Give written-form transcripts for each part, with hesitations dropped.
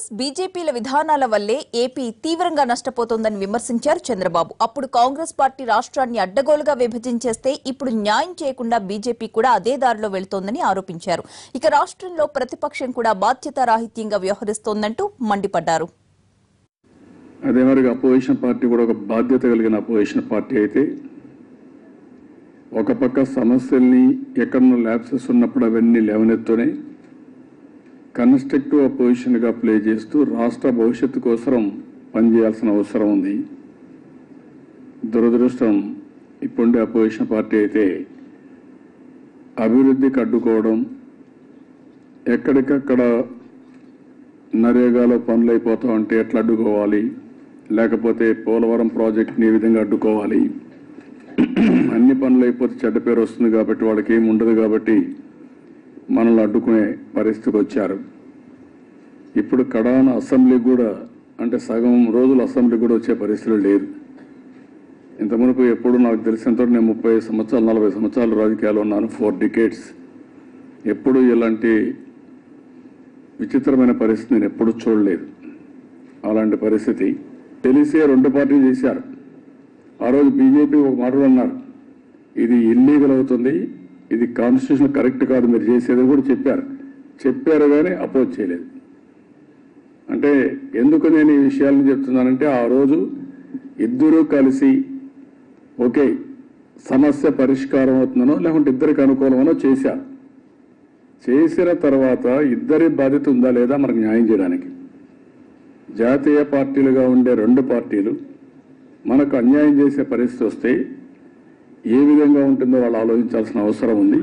కాంగ్రెస్ బీజేపీల విధానాల వల్లే ఏపీ తీవ్రంగా నష్టపోతోందని విమర్శించారు చంద్రబాబు. అప్పుడు కాంగ్రెస్ పార్టీ రాష్ట్రాన్ని అడ్డగోలుగా విభజించేస్తే ఇప్పుడు న్యాయం చేయకుండా బీజేపీ కూడా అదే దారిలో వెళ్తోందని ఆరోపించారు. ఇక రాష్ట్రంలో ప్రతిపక్షం కూడా బాధ్యతారాహిత్యంగా వ్యవహరిస్తోందంటూ మండిపడ్డారు. అదే మరి అపోజిషన్ పార్టీ కూడా ఒక బాధ్యత కలిగిన అపోజిషన్ పార్టీ అయితే ఒక పక్క సమస్యల్ని ఎక్కడో ల్యాప్సెస్ ఉన్నప్పుడు అవన్నీ లేవనెత్తూనే కన్స్ట్రక్టివ్ అపోజిషన్గా ప్లే చేస్తూ రాష్ట్ర భవిష్యత్తు కోసం పనిచేయాల్సిన అవసరం ఉంది. దురదృష్టం ఇప్పుడుండే అపోజిషన్ పార్టీ అయితే అభివృద్ధికి అడ్డుకోవడం, ఎక్కడికక్కడ నరేగాలో పనులు అయిపోతా ఉంటే ఎట్లా అడ్డుకోవాలి, లేకపోతే పోలవరం ప్రాజెక్ట్ని ఏ విధంగా అడ్డుకోవాలి, అన్ని పనులు అయిపోతే చెడ్డ పేరు వస్తుంది కాబట్టి వాళ్ళకి ఏమి ఉండదు కాబట్టి మనల్ని అడ్డుకునే పరిస్థితికి వచ్చారు. ఇప్పుడు కడాన అసెంబ్లీ కూడా అంటే సగం రోజులు అసెంబ్లీ కూడా వచ్చే పరిస్థితులు లేదు. ఇంత మునుపు ఎప్పుడు నాకు తెలిసినంత నేను 30 సంవత్సరాలు 40 సంవత్సరాలు రాజకీయాలు ఉన్నాను, 4 decades. ఎప్పుడు ఇలాంటి విచిత్రమైన పరిస్థితి నేను ఎప్పుడు చూడలేదు. అలాంటి పరిస్థితి తెలిసే 2 పార్టీలు చేశారు. ఆ రోజు బీజేపీ ఒక మాట అన్నారు, ఇది ఇల్లీగల్ అవుతుంది, ఇది కాన్స్టిట్యూషన్ కరెక్ట్ కాదు మీరు చేసేది కూడా చెప్పారు కానీ అపోజ్ చేయలేదు. అంటే ఎందుకు నేను ఈ విషయాలను చెప్తున్నానంటే ఆ రోజు ఇద్దరూ కలిసి ఓకే సమస్య పరిష్కారం అవుతుందనో లేకుంటే ఇద్దరికి అనుకూలమనో చేసిన తర్వాత ఇద్దరి బాధ్యత ఉందా లేదా మనకు న్యాయం చేయడానికి. జాతీయ పార్టీలుగా ఉండే 2 పార్టీలు మనకు అన్యాయం చేసే పరిస్థితి వస్తే ఏ విధంగా ఉంటుందో వాళ్ళు ఆలోచించాల్సిన అవసరం ఉంది.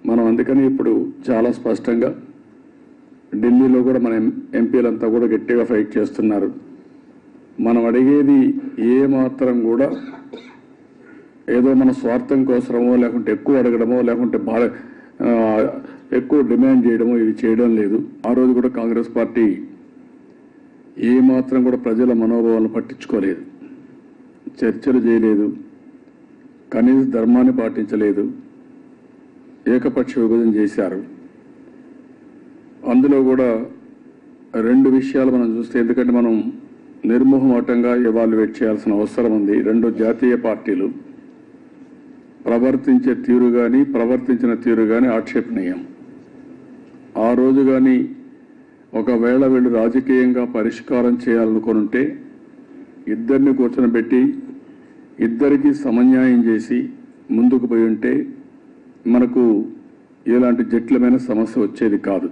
మనం అందుకని ఇప్పుడు చాలా స్పష్టంగా ఢిల్లీలో కూడా మన ఎంపీలంతా కూడా గట్టిగా ఫైట్ చేస్తున్నారు. మనం అడిగేది ఏ మాత్రం కూడా ఏదో మన స్వార్థం కోసమో లేకుంటే ఎక్కువ అడగడమో లేకుంటే ఎక్కువ డిమాండ్ చేయడమో ఇవి చేయడం లేదు. ఆ రోజు కూడా కాంగ్రెస్ పార్టీ ఏ మాత్రం కూడా ప్రజల మనోభావాలను పట్టించుకోలేదు, చర్చలు చేయలేదు, కనీస ధర్మాన్ని పాటించలేదు, ఏకపక్ష విభజన చేశారు. అందులో కూడా 2 విషయాలు మనం చూస్తే, ఎందుకంటే మనం నిర్మోహమాటంగా ఎవాల్యుయేట్ చేయాల్సిన అవసరం ఉంది. 2 జాతీయ పార్టీలు ప్రవర్తించిన తీరు కానీ ఆక్షేపణీయం. ఆ రోజు కానీ ఒకవేళ వీళ్ళు రాజకీయంగా పరిష్కారం చేయాలనుకుంటే ఇద్దరిని కూర్చొని ఇద్దరికి సమన్యాయం చేసి ముందుకు పోయి ఉంటే మనకు ఎలాంటి జటిలమైన సమస్య వచ్చేది కాదు.